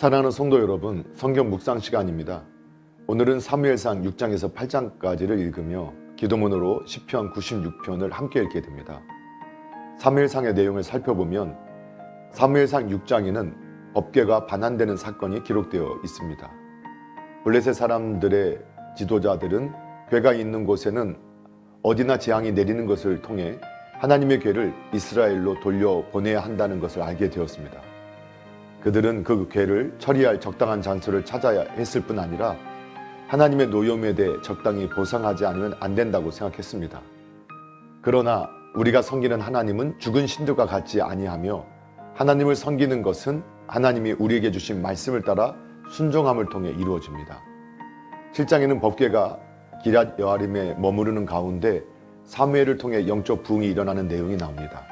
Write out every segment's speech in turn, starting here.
사랑하는 성도 여러분, 성경 묵상 시간입니다. 오늘은 사무엘상 6장에서 8장까지를 읽으며 기도문으로 시편 96편을 함께 읽게 됩니다. 사무엘상의 내용을 살펴보면 사무엘상 6장에는 법궤가 반환되는 사건이 기록되어 있습니다. 블레셋 사람들의 지도자들은 궤가 있는 곳에는 어디나 재앙이 내리는 것을 통해 하나님의 궤를 이스라엘로 돌려보내야 한다는 것을 알게 되었습니다. 그들은 그 궤를 처리할 적당한 장소를 찾아야 했을 뿐 아니라 하나님의 노여움에 대해 적당히 보상하지 않으면 안 된다고 생각했습니다. 그러나 우리가 섬기는 하나님은 죽은 신들과 같지 아니하며 하나님을 섬기는 것은 하나님이 우리에게 주신 말씀을 따라 순종함을 통해 이루어집니다. 7장에는 법궤가 기럇 여아림에 머무르는 가운데 사무엘을 통해 영적 부흥이 일어나는 내용이 나옵니다.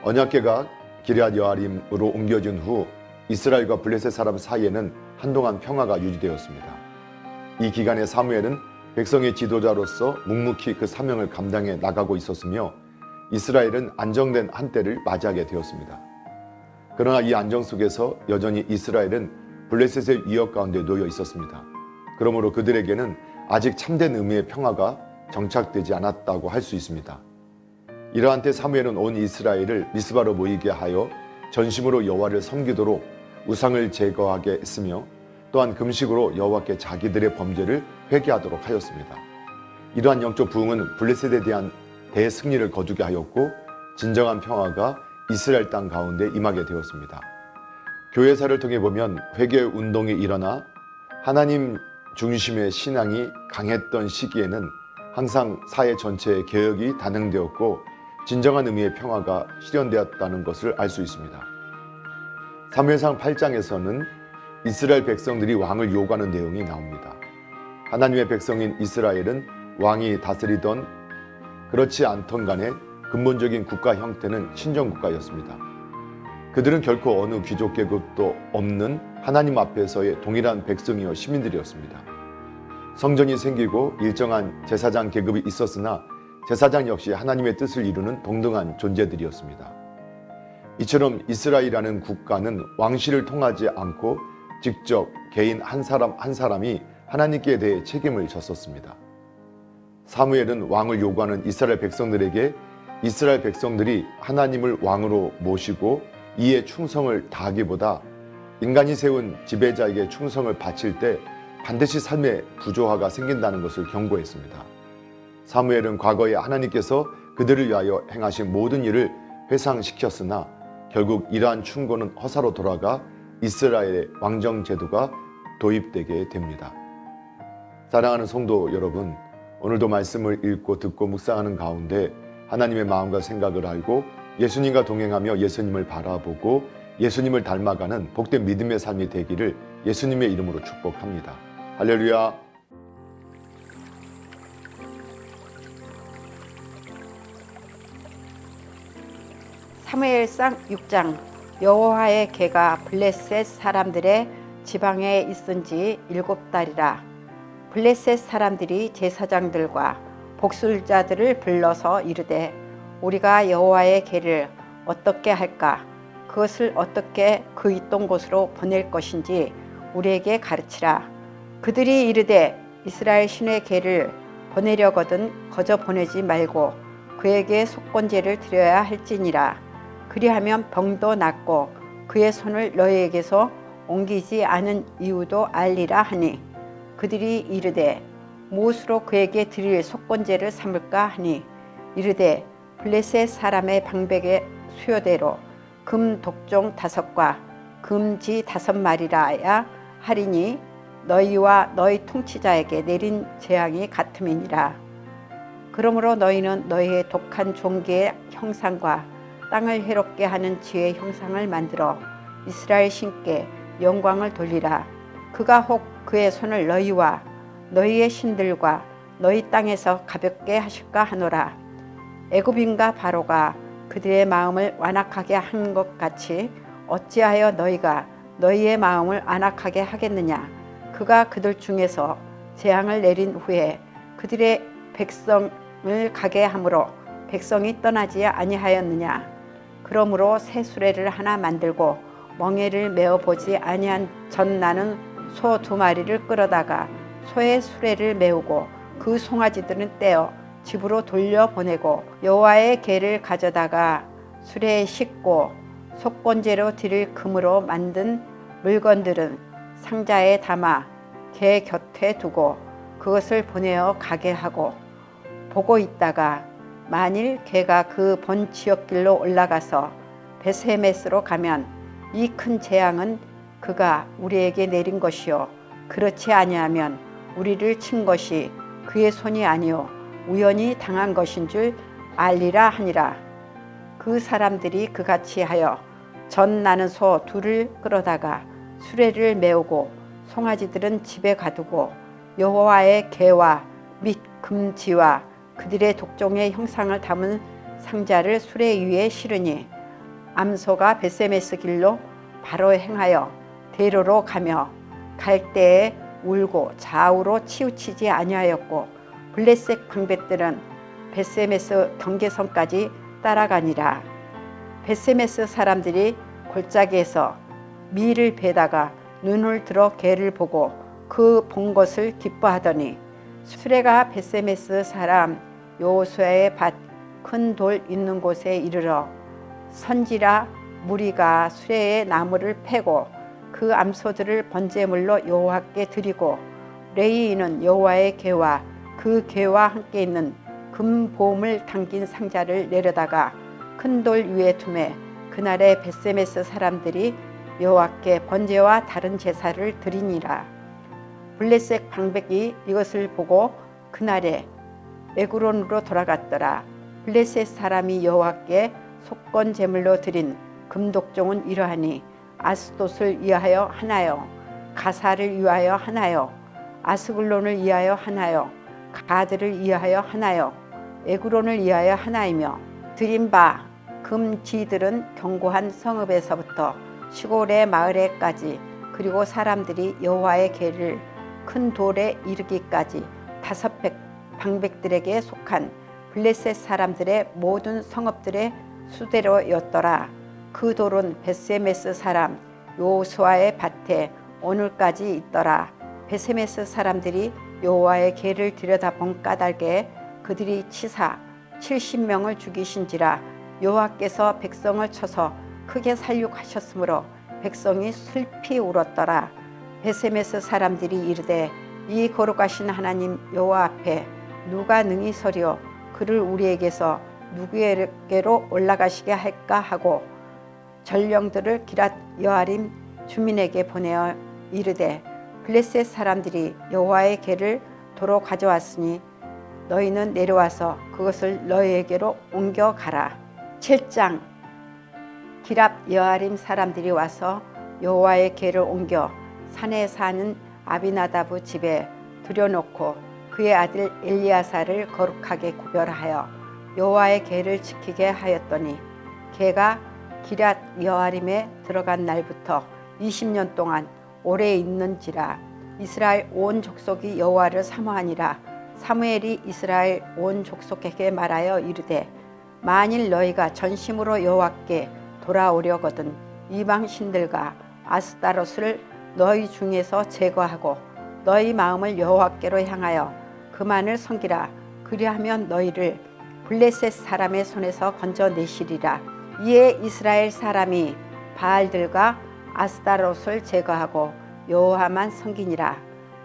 언약궤가 기럇 여아림으로 옮겨진 후 이스라엘과 블레셋 사람 사이에는 한동안 평화가 유지되었습니다. 이 기간에 사무엘은 백성의 지도자로서 묵묵히 그 사명을 감당해 나가고 있었으며 이스라엘은 안정된 한때를 맞이하게 되었습니다. 그러나 이 안정 속에서 여전히 이스라엘은 블레셋의 위협 가운데 놓여 있었습니다. 그러므로 그들에게는 아직 참된 의미의 평화가 정착되지 않았다고 할 수 있습니다. 이러한 때 사무엘은 온 이스라엘을 미스바로 모이게 하여 전심으로 여호와를 섬기도록 우상을 제거하게 했으며 또한 금식으로 여호와께 자기들의 범죄를 회개하도록 하였습니다. 이러한 영적 부흥은 블레셋에 대한 대승리를 거두게 하였고 진정한 평화가 이스라엘 땅 가운데 임하게 되었습니다. 교회사를 통해 보면 회개 운동이 일어나 하나님 중심의 신앙이 강했던 시기에는 항상 사회 전체의 개혁이 단행되었고 진정한 의미의 평화가 실현되었다는 것을 알 수 있습니다. 사무엘상 8장에서는 이스라엘 백성들이 왕을 요구하는 내용이 나옵니다. 하나님의 백성인 이스라엘은 왕이 다스리던 그렇지 않던 간에 근본적인 국가 형태는 신정국가였습니다. 그들은 결코 어느 귀족 계급도 없는 하나님 앞에서의 동일한 백성이요 시민들이었습니다. 성전이 생기고 일정한 제사장 계급이 있었으나 제사장 역시 하나님의 뜻을 이루는 동등한 존재들이었습니다. 이처럼 이스라엘이라는 국가는 왕실을 통하지 않고 직접 개인 한 사람 한 사람이 하나님께 대해 책임을 졌었습니다. 사무엘은 왕을 요구하는 이스라엘 백성들에게 이스라엘 백성들이 하나님을 왕으로 모시고 이에 충성을 다하기보다 인간이 세운 지배자에게 충성을 바칠 때 반드시 삶의 부조화가 생긴다는 것을 경고했습니다. 사무엘은 과거에 하나님께서 그들을 위하여 행하신 모든 일을 회상시켰으나 결국 이러한 충고는 허사로 돌아가 이스라엘의 왕정 제도가 도입되게 됩니다. 사랑하는 성도 여러분, 오늘도 말씀을 읽고 듣고 묵상하는 가운데 하나님의 마음과 생각을 알고 예수님과 동행하며 예수님을 바라보고 예수님을 닮아가는 복된 믿음의 삶이 되기를 예수님의 이름으로 축복합니다. 할렐루야. 사무엘상 6장. 여호와의 궤가 블레셋 사람들의 지방에 있은 지 7달이라. 블레셋 사람들이 제사장들과 복술자들을 불러서 이르되 우리가 여호와의 궤를 어떻게 할까? 그것을 어떻게 그 있던 곳으로 보낼 것인지 우리에게 가르치라. 그들이 이르되 이스라엘 신의 궤를 보내려거든 거저 보내지 말고 그에게 속건제를 드려야 할지니라. 그리하면 병도 낫고 그의 손을 너희에게서 옮기지 않은 이유도 알리라 하니 그들이 이르되 무엇으로 그에게 드릴 속건제를 삼을까 하니 이르되 블레셋 사람의 방백의 수요대로 금 독종 5과 금지 5마리라야 하리니 너희와 너희 통치자에게 내린 재앙이 같음이니라. 그러므로 너희는 너희의 독한 종기의 형상과 땅을 해롭게 하는 지의 형상을 만들어 이스라엘 신께 영광을 돌리라. 그가 혹 그의 손을 너희와 너희의 신들과 너희 땅에서 가볍게 하실까 하노라. 애굽인과 바로가 그들의 마음을 완악하게 한 것 같이 어찌하여 너희가 너희의 마음을 완악하게 하겠느냐. 그가 그들 중에서 재앙을 내린 후에 그들의 백성을 가게 함으로 백성이 떠나지 아니하였느냐. 그러므로 새 수레를 하나 만들고 멍에를 메어 보지 아니한 전 나는 소 2마리를 끌어다가 소의 수레를 메우고 그 송아지들은 떼어 집으로 돌려보내고 여호와의 궤를 가져다가 수레에 싣고 속건제로 드릴 금으로 만든 물건들은 상자에 담아 궤 곁에 두고 그것을 보내어 가게 하고 보고 있다가 만일 궤가 그 본 지역길로 올라가서 베스헤메스로 가면 이 큰 재앙은 그가 우리에게 내린 것이요 그렇지 아니하면 우리를 친 것이 그의 손이 아니요 우연히 당한 것인 줄 알리라 하니라. 그 사람들이 그같이 하여 전 나는 소 2를 끌어다가 수레를 메우고 송아지들은 집에 가두고 여호와의 궤와 및 금지와 그들의 독종의 형상을 담은 상자를 수레 위에 실으니 암소가 베세메스 길로 바로 행하여 대로로 가며 갈 때에 울고 좌우로 치우치지 아니하였고 블레셋 방백들은 베세메스 경계선까지 따라가니라. 베세메스 사람들이 골짜기에서 밀을 베다가 눈을 들어 궤를 보고 그 본 것을 기뻐하더니 수레가 베세메스 사람 여호수아의 밭 큰 돌 있는 곳에 이르러 선지라 무리가 수레에 나무를 패고 그 암소들을 번제물로 여호와께 드리고 레위인은 여호와의 궤와 그 궤와 함께 있는 금보음을 담긴 상자를 내려다가 큰 돌 위에 두매 그날에 베세메스 사람들이 여호와께 번제와 다른 제사를 드리니라. 블레셋 방백이 이것을 보고 그날에 에그론으로 돌아갔더라. 블레셋 사람이 여호와께 속건 제물로 드린 금독종은 이러하니 아스돗을 위하여 하나요, 가사를 위하여 하나요, 아스글론을 위하여 하나요, 가드를 위하여 하나요, 에그론을 위하여 하나이며 드린 바 금지들은 견고한 성읍에서부터 시골의 마을에까지 그리고 사람들이 여호와의 궤를 큰 돌에 이르기까지 500 방백들에게 속한 블레셋 사람들의 모든 성읍들의 수대로였더라. 그 돌은 베세메스 사람 여호수아의 밭에 오늘까지 있더라. 베세메스 사람들이 여호와의 궤를 들여다본 까닭에 그들이 치사 70명을 죽이신지라. 여호와께서 백성을 쳐서 크게 살육하셨으므로 백성이 슬피 울었더라. 베세메스 사람들이 이르되 이 거룩하신 하나님 여호와 앞에 누가 능히 서리요 그를 우리에게서 누구에게로 올라가시게 할까 하고 전령들을 기랏 여아림 주민에게 보내어 이르되 블레셋 사람들이 여호와의 궤를 도로 가져왔으니 너희는 내려와서 그것을 너희에게로 옮겨가라. 7장 기랏 여아림 사람들이 와서 여호와의 궤를 옮겨 산에 사는 아비나다브 집에 들여놓고 그의 아들 엘리야사를 거룩하게 구별하여 여호와의 궤를 지키게 하였더니 궤가 기랏 여아림에 들어간 날부터 20년 동안 오래 있는지라. 이스라엘 온 족속이 여호와를 사모하니라. 사무엘이 이스라엘 온 족속에게 말하여 이르되 만일 너희가 전심으로 여호와께 돌아오려거든 이방 신들과 아스타롯을 너희 중에서 제거하고 너희 마음을 여호와께로 향하여 그만을 섬기라. 그리하면 너희를 블레셋 사람의 손에서 건져내시리라. 이에 이스라엘 사람이 바알들과 아스타롯을 제거하고 여호와만 섬기니라.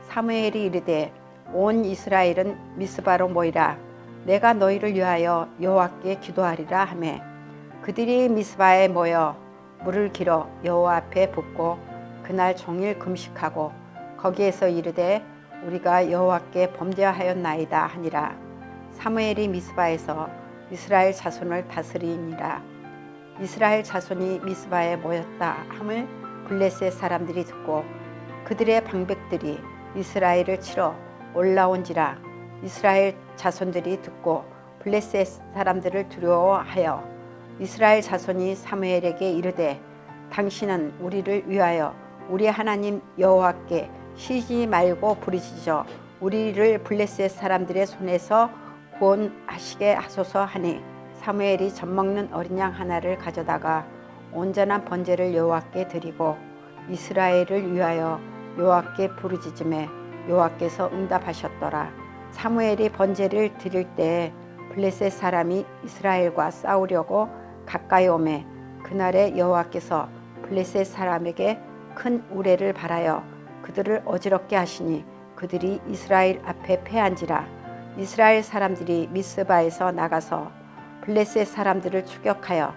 사무엘이 이르되 온 이스라엘은 미스바로 모이라. 내가 너희를 위하여 여호와께 기도하리라 하매 그들이 미스바에 모여 물을 길어 여호와 앞에 붓고 그날 종일 금식하고 거기에서 이르되 우리가 여호와께 범죄하였나이다 하니라. 사무엘이 미스바에서 이스라엘 자손을 다스리니라. 이스라엘 자손이 미스바에 모였다 함을 블레셋 사람들이 듣고 그들의 방백들이 이스라엘을 치러 올라온지라. 이스라엘 자손들이 듣고 블레셋 사람들을 두려워하여 이스라엘 자손이 사무엘에게 이르되 당신은 우리를 위하여 우리 하나님 여호와께 쉬지 말고 부르짖어 우리를 블레셋 사람들의 손에서 구원하시게 하소서 하니 사무엘이 젖먹는 어린 양 하나를 가져다가 온전한 번제를 여호와께 드리고 이스라엘을 위하여 여호와께 부르짖음에 여호와께서 응답하셨더라. 사무엘이 번제를 드릴 때 블레셋 사람이 이스라엘과 싸우려고 가까이 오매 그날에 여호와께서 블레셋 사람에게 큰 우레를 발하여 그들을 어지럽게 하시니 그들이 이스라엘 앞에 패한지라. 이스라엘 사람들이 미스바에서 나가서 블레셋 사람들을 추격하여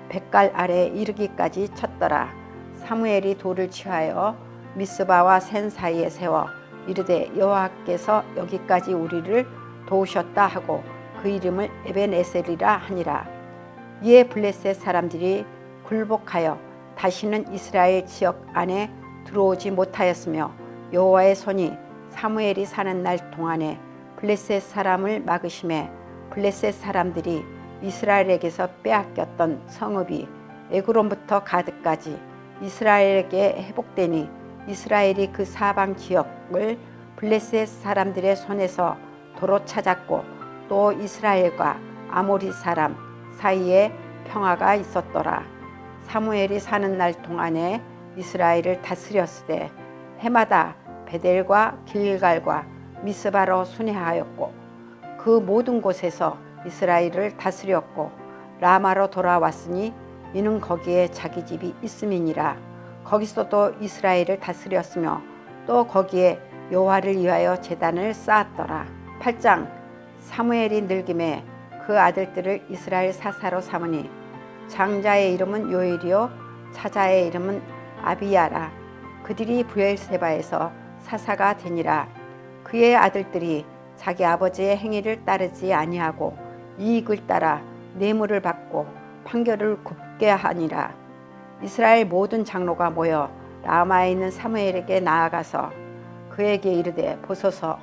뱃갈 아래에 이르기까지 쳤더라. 사무엘이 돌을 취하여 미스바와 센 사이에 세워 이르되 여호와께서 여기까지 우리를 도우셨다 하고 그 이름을 에벤에셀이라 하니라. 이에 블레셋 사람들이 굴복하여 다시는 이스라엘 지역 안에 들어오지 못하였으며 여호와의 손이 사무엘이 사는 날 동안에 블레셋 사람을 막으심에 블레셋 사람들이 이스라엘에게서 빼앗겼던 성읍이 에그론부터 가드까지 이스라엘에게 회복되니 이스라엘이 그 사방 지역을 블레셋 사람들의 손에서 도로 찾았고 또 이스라엘과 아모리 사람 사이에 평화가 있었더라. 사무엘이 사는 날 동안에 이스라엘을 다스렸으되 해마다 베델과 길갈과 미스바로 순회하였고 그 모든 곳에서 이스라엘을 다스렸고 라마로 돌아왔으니 이는 거기에 자기 집이 있음이니라. 거기서도 이스라엘을 다스렸으며 또 거기에 여호와를 위하여 제단을 쌓았더라. 8장 사무엘이 늙음에 그 아들들을 이스라엘 사사로 삼으니 장자의 이름은 요엘이요 차자의 이름은 아비야라. 그들이 브엘세바에서 사사가 되니라. 그의 아들들이 자기 아버지의 행위를 따르지 아니하고 이익을 따라 뇌물을 받고 판결을 굽게 하니라. 이스라엘 모든 장로가 모여 라마에 있는 사무엘에게 나아가서 그에게 이르되 보소서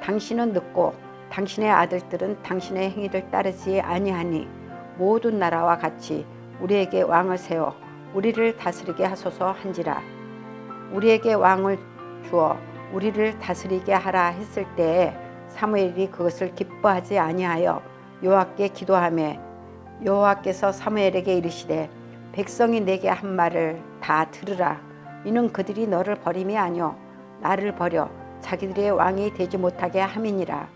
당신은 늙고 당신의 아들들은 당신의 행위를 따르지 아니하니 모든 나라와 같이 우리에게 왕을 세워 우리를 다스리게 하소서 한지라. 우리에게 왕을 주어 우리를 다스리게 하라 했을 때에 사무엘이 그것을 기뻐하지 아니하여 여호와께 기도하매 여호와께서 사무엘에게 이르시되 백성이 내게 한 말을 다 들으라. 이는 그들이 너를 버림이 아니요 나를 버려 자기들의 왕이 되지 못하게 함이니라.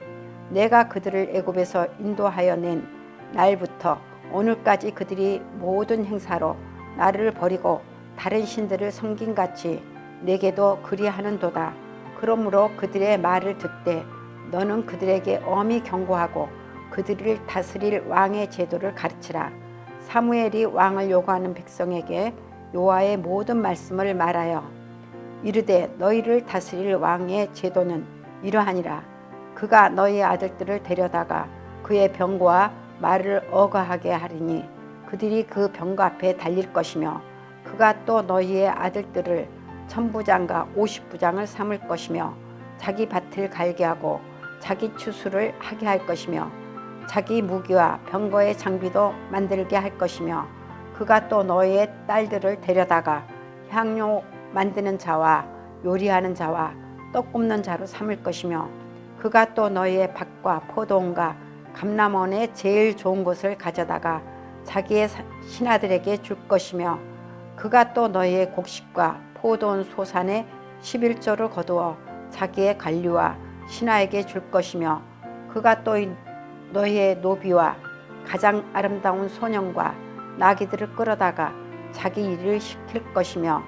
내가 그들을 애굽에서 인도하여 낸 날부터 오늘까지 그들이 모든 행사로 나를 버리고 다른 신들을 섬긴같이 내게도 그리하는도다. 그러므로 그들의 말을 듣되 너는 그들에게 엄히 경고하고 그들을 다스릴 왕의 제도를 가르치라. 사무엘이 왕을 요구하는 백성에게 여호와의 모든 말씀을 말하여 이르되 너희를 다스릴 왕의 제도는 이러하니라. 그가 너희 아들들을 데려다가 그의 병거와 말을 어거하게 하리니 그들이 그 병거 앞에 달릴 것이며 그가 또 너희의 아들들을 1000부장과 50부장을 삼을 것이며 자기 밭을 갈게 하고 자기 추수를 하게 할 것이며 자기 무기와 병거의 장비도 만들게 할 것이며 그가 또 너희의 딸들을 데려다가 향료 만드는 자와 요리하는 자와 떡 굽는 자로 삼을 것이며 그가 또 너희의 밭과 포도원과 감람원의 제일 좋은 것을 가져다가 자기의 신하들에게 줄 것이며 그가 또 너희의 곡식과 포도원 소산의 11조를 거두어 자기의 관리와 신하에게 줄 것이며 그가 또 너희의 노비와 가장 아름다운 소년과 나귀들을 끌어다가 자기 일을 시킬 것이며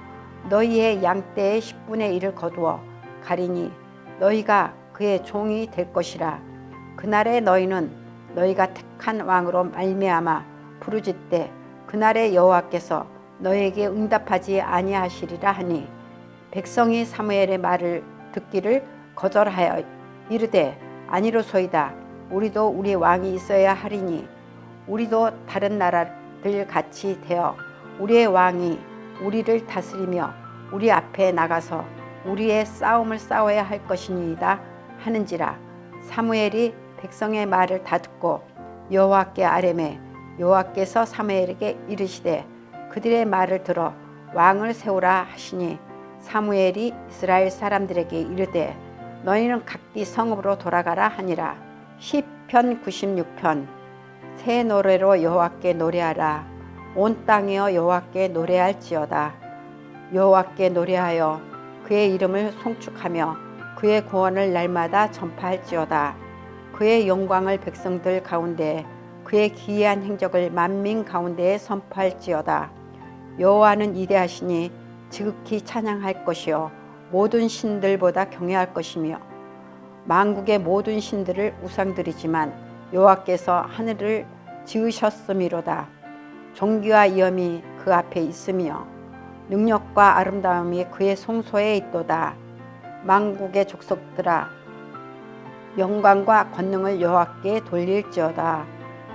너희의 양떼의 10분의 1을 거두어 가리니 너희가 그의 종이 될 것이라. 그날에 너희는 너희가 택한 왕으로 말미암아 부르짖되 그날에 여호와께서 너희에게 응답하지 아니하시리라 하니 백성이 사무엘의 말을 듣기를 거절하여 이르되 아니로소이다. 우리도 우리 왕이 있어야 하리니 우리도 다른 나라들 같이 되어 우리의 왕이 우리를 다스리며 우리 앞에 나가서 우리의 싸움을 싸워야 할 것이니이다 하는지라. 사무엘이 백성의 말을 다 듣고 여호와께 아뢰매 여호와께서 사무엘에게 이르시되 그들의 말을 들어 왕을 세우라 하시니 사무엘이 이스라엘 사람들에게 이르되 너희는 각기 성읍으로 돌아가라 하니라. 시편 96편 새 노래로 여호와께 노래하라. 온 땅이여 여호와께 노래할지어다. 여호와께 노래하여 그의 이름을 송축하며 그의 구원을 날마다 전파할지어다. 그의 영광을 백성들 가운데 그의 기이한 행적을 만민 가운데에 선포할지어다. 여호와는 위대하시니 지극히 찬양할 것이요 모든 신들보다 경외할 것이며 만국의 모든 신들을 우상들이지만 여호와께서 하늘을 지으셨음이로다. 존귀와 위엄이 그 앞에 있으며 능력과 아름다움이 그의 송소에 있도다. 만국의 족속들아 영광과 권능을 여호와께 돌릴지어다.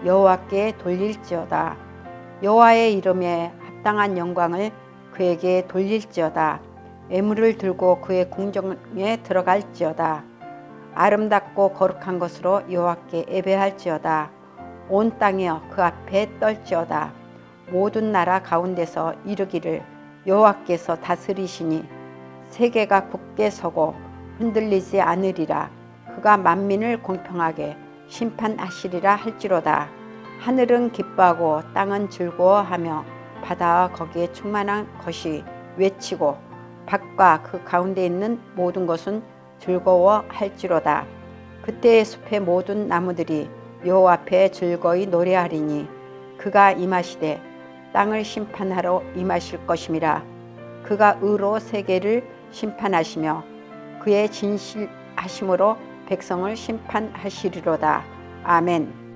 여호와께 돌릴지어다. 여호와의 이름에 합당한 영광을 그에게 돌릴지어다. 예물을 들고 그의 궁정에 들어갈지어다. 아름답고 거룩한 것으로 여호와께 예배할지어다. 온 땅이여 그 앞에 떨지어다. 모든 나라 가운데서 이르기를 여호와께서 다스리시니 세계가 굳게 서고 흔들리지 않으리라. 그가 만민을 공평하게 심판하시리라 할지로다. 하늘은 기뻐하고 땅은 즐거워하며 바다와 거기에 충만한 것이 외치고 밭과 그 가운데 있는 모든 것은 즐거워할지로다. 그때의 숲의 모든 나무들이 여호와 앞에 즐거이 노래하리니 그가 임하시되 땅을 심판하러 임하실 것임이라. 그가 의로 세계를 심판하시며 그의 진실하심으로 백성을 심판하시리로다. 아멘.